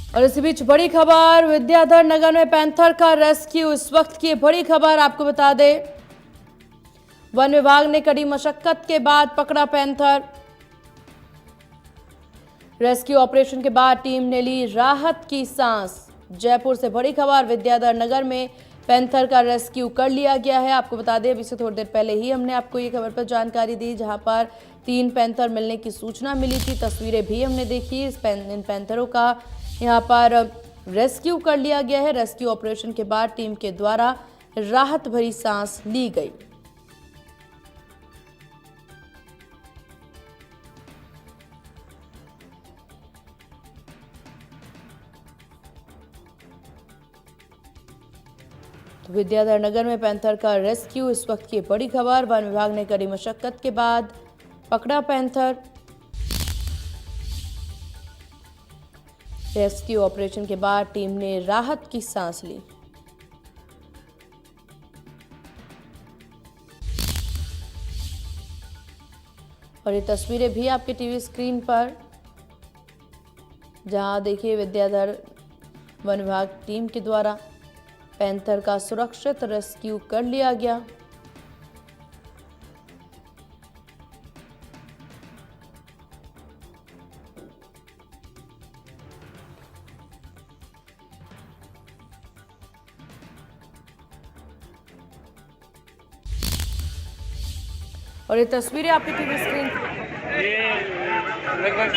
और इसी बीच बड़ी खबर, विद्याधर नगर में पैंथर का रेस्क्यू। इस वक्त की बड़ी खबर आपको बता दें, वन विभाग ने कड़ी मशक्कत के बाद पकड़ा पैंथर। रेस्क्यू ऑपरेशन के बाद टीम ने ली राहत की सांस। जयपुर से बड़ी खबर, विद्याधर नगर में पैंथर का रेस्क्यू कर लिया गया है। आपको बता दें, अभी से थोड़ी देर पहले ही हमने आपको ये खबर पर जानकारी दी, जहां पर 3 पैंथर मिलने की सूचना मिली थी। तस्वीरें भी हमने देखी। इन पैंथरों का यहां पर रेस्क्यू कर लिया गया है। रेस्क्यू ऑपरेशन के बाद टीम के द्वारा राहत भरी सांस ली गई। तो विद्याधर नगर में पैंथर का रेस्क्यू, इस वक्त की बड़ी खबर। वन विभाग ने कड़ी मशक्कत के बाद पकड़ा पैंथर। रेस्क्यू ऑपरेशन के बाद टीम ने राहत की सांस ली। और ये तस्वीरें भी आपके टीवी स्क्रीन पर, जहां देखिए विद्याधर वन विभाग टीम के द्वारा पैंथर का सुरक्षित रेस्क्यू कर लिया गया। और ये तस्वीरें आपकी टीवी स्क्रीन ये लगभग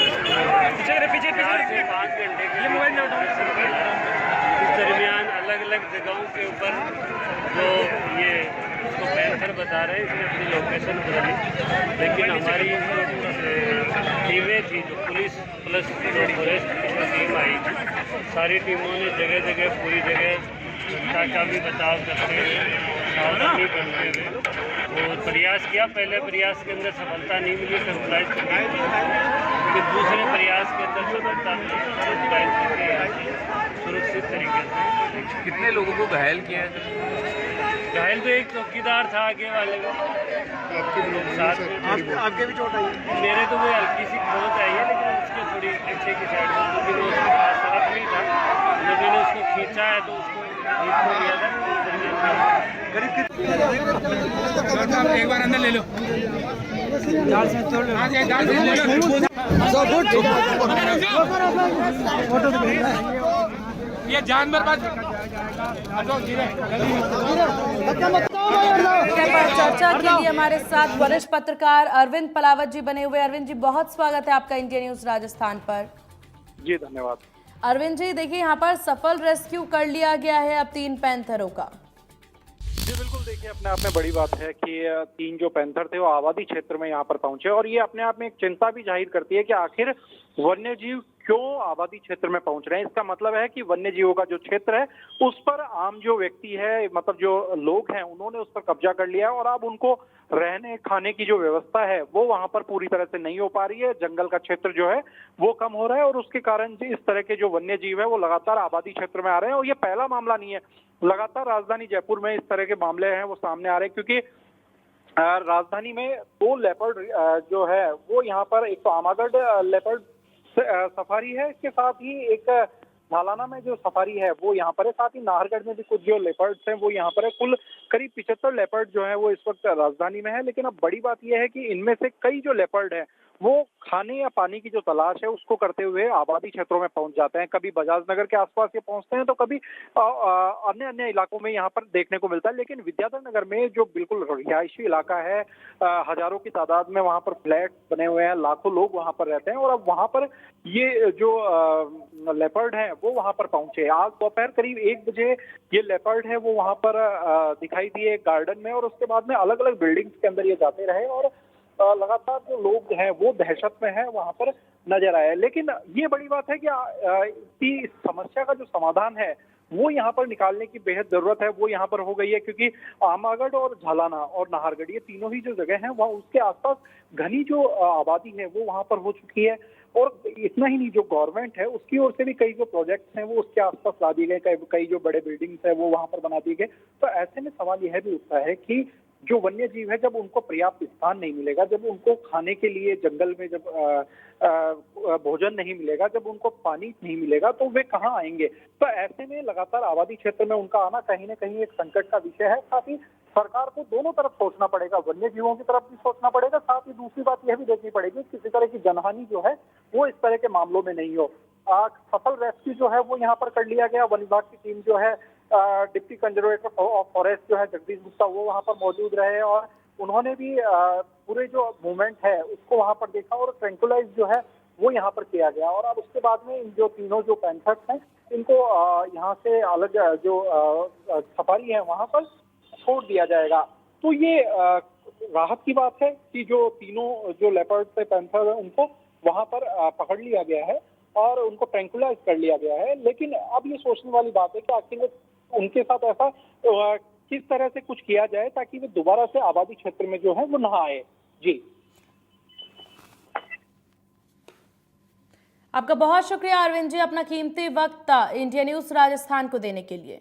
पीछे 4 से 5 घंटे के इस दरमियान अलग अलग जगहों के ऊपर जो ये उसको पैंथर बता रहे हैं, इसने अपनी लोकेशन बताई, लेकिन हमारी टीमें थी, जो पुलिस प्लस जो फॉरेस्ट की जो टीम आई थी, सारी टीमों ने जगह जगह पूरी जगह का भी बचाव करते हुए, सावधानी करते हुए वो प्रयास किया। पहले प्रयास के अंदर सफलता नहीं मिली, सरप्राइज फिर दूसरे प्रयास के अंदर सफलता मिली, सरप्राइज करके सुरक्षित तरीके से। कितने लोगों को घायल किया है? घायल तो एक चौकीदार था आगे वाले का, साथ में आपके भी चोट आई है? मेरे तो वो हल्की सी खरोंच आई है, लेकिन उसके थोड़ी पीछे की साइड में, क्योंकि वो उसके पास तरफ नहीं था, जब मैंने उसको खींचा है तो उसको लिया था। एक बार अंदर ले लो। ये जानवर चर्चा के लिए हमारे साथ वरिष्ठ पत्रकार अरविंद पलावत जी बने हुए। अरविंद जी, बहुत स्वागत है आपका इंडिया न्यूज राजस्थान पर। जी धन्यवाद। अरविंद जी, देखिए यहाँ पर सफल रेस्क्यू कर लिया गया है अब 3 पैंथरों का। जी बिल्कुल, देखिए अपने आप में बड़ी बात है कि 3 जो पैंथर थे वो आबादी क्षेत्र में यहाँ पर पहुंचे, और ये अपने आप में एक चिंता भी जाहिर करती है कि आखिर वन्यजीव क्यों आबादी क्षेत्र में पहुंच रहे हैं। इसका मतलब है कि वन्य जीवों का जो क्षेत्र है उस पर आम जो व्यक्ति है, मतलब जो लोग हैं, उन्होंने उस पर कब्जा कर लिया है, और अब उनको रहने खाने की जो व्यवस्था है वो वहां पर पूरी तरह से नहीं हो पा रही है। जंगल का क्षेत्र जो है वो कम हो रहा है, और उसके कारण इस तरह के जो वन्य जीव है वो लगातार आबादी क्षेत्र में आ रहे हैं। और ये पहला मामला नहीं है, लगातार राजधानी जयपुर में इस तरह के मामले हैं वो सामने आ रहे हैं, क्योंकि राजधानी में 2 लेपर्ड जो है वो यहाँ पर, एक तो आमागढ़ लेपर्ड सफारी है, इसके साथ ही एक झालाना में जो सफारी है वो यहाँ पर है, साथ ही नाहरगढ़ में भी कुछ जो लेपर्ड्स हैं वो यहाँ पर है। कुल करीब 75 लेपर्ड जो है वो इस वक्त राजधानी में है। लेकिन अब बड़ी बात यह है कि इनमें से कई जो लेपर्ड हैं वो खाने या पानी की जो तलाश है उसको करते हुए आबादी क्षेत्रों में पहुंच जाते हैं। कभी बजाज नगर के आसपास ये पहुंचते हैं, तो कभी अन्य अन्य इलाकों में यहाँ पर देखने को मिलता है। लेकिन विद्याधर नगर में जो बिल्कुल रिहायशी इलाका है, हजारों की तादाद में वहाँ पर फ्लैट बने हुए हैं, लाखों लोग वहाँ पर रहते हैं, और अब वहाँ पर ये जो लेपर्ड है वो वहाँ पर पहुंचे। आज दोपहर करीब 1 बजे ये लेपर्ड है वो वहाँ पर दिखाई दिए गार्डन में, और उसके बाद में अलग अलग बिल्डिंग्स के अंदर ये जाते रहे, और लगातार जो लोग हैं वो दहशत में हैं वहां पर नजर आए। लेकिन ये बड़ी बात है कि इस समस्या का जो समाधान है वो यहाँ पर निकालने की बेहद जरूरत है, वो यहाँ पर हो गई है, क्योंकि आमागढ़ और झालाना और नाहरगढ़ ये तीनों ही जो जगह हैं वहाँ उसके आसपास घनी जो आबादी है वो वहाँ पर हो चुकी है। और इतना ही नहीं, जो गवर्नमेंट है उसकी ओर से भी कई जो प्रोजेक्ट्स हैं वो उसके आसपास ला दिए गए, कई जो बड़े बिल्डिंग्स है वो वहां पर बना दिए गए। तो ऐसे में सवाल यह भी उठता है कि जो वन्य जीव है, जब उनको पर्याप्त स्थान नहीं मिलेगा, जब उनको खाने के लिए जंगल में जब भोजन नहीं मिलेगा, जब उनको पानी नहीं मिलेगा, तो वे कहाँ आएंगे। तो ऐसे में लगातार आबादी क्षेत्र में उनका आना कहीं न कहीं एक संकट का विषय है। साथ ही सरकार को दोनों तरफ सोचना पड़ेगा, वन्य जीवों की तरफ भी सोचना पड़ेगा, साथ ही दूसरी बात यह भी देखनी पड़ेगी किसी तरह की जनहानि जो है वो इस तरह के मामलों में नहीं हो। सफल रेस्क्यू जो है वो यहाँ पर कर लिया गया। वन विभाग की टीम जो है, डिप्टी कंजर्वेटर ऑफ फॉरेस्ट जो है जगदीश गुप्ता, वो वहाँ पर मौजूद रहे और उन्होंने भी पूरे जो मूवमेंट है उसको वहाँ पर देखा और ट्रैंकुलाइज जो है वो यहाँ पर किया गया। और अब उसके बाद में इन जो तीनों जो पैंथर्स हैं इनको यहाँ से अलग जो सफारी है वहाँ पर छोड़ दिया जाएगा। तो ये राहत की बात है कि जो तीनों जो लेपर्ड से पैंथर है उनको वहाँ पर पकड़ लिया गया है और उनको ट्रैंकुलाइज कर लिया गया है। लेकिन अब ये सोचने वाली बात है कि आखिर उनके साथ ऐसा किस तरह से कुछ किया जाए ताकि वे दोबारा से आबादी क्षेत्र में जो है वो ना आए। जी, आपका बहुत शुक्रिया अरविंद जी, अपना कीमती वक्त इंडिया न्यूज राजस्थान को देने के लिए।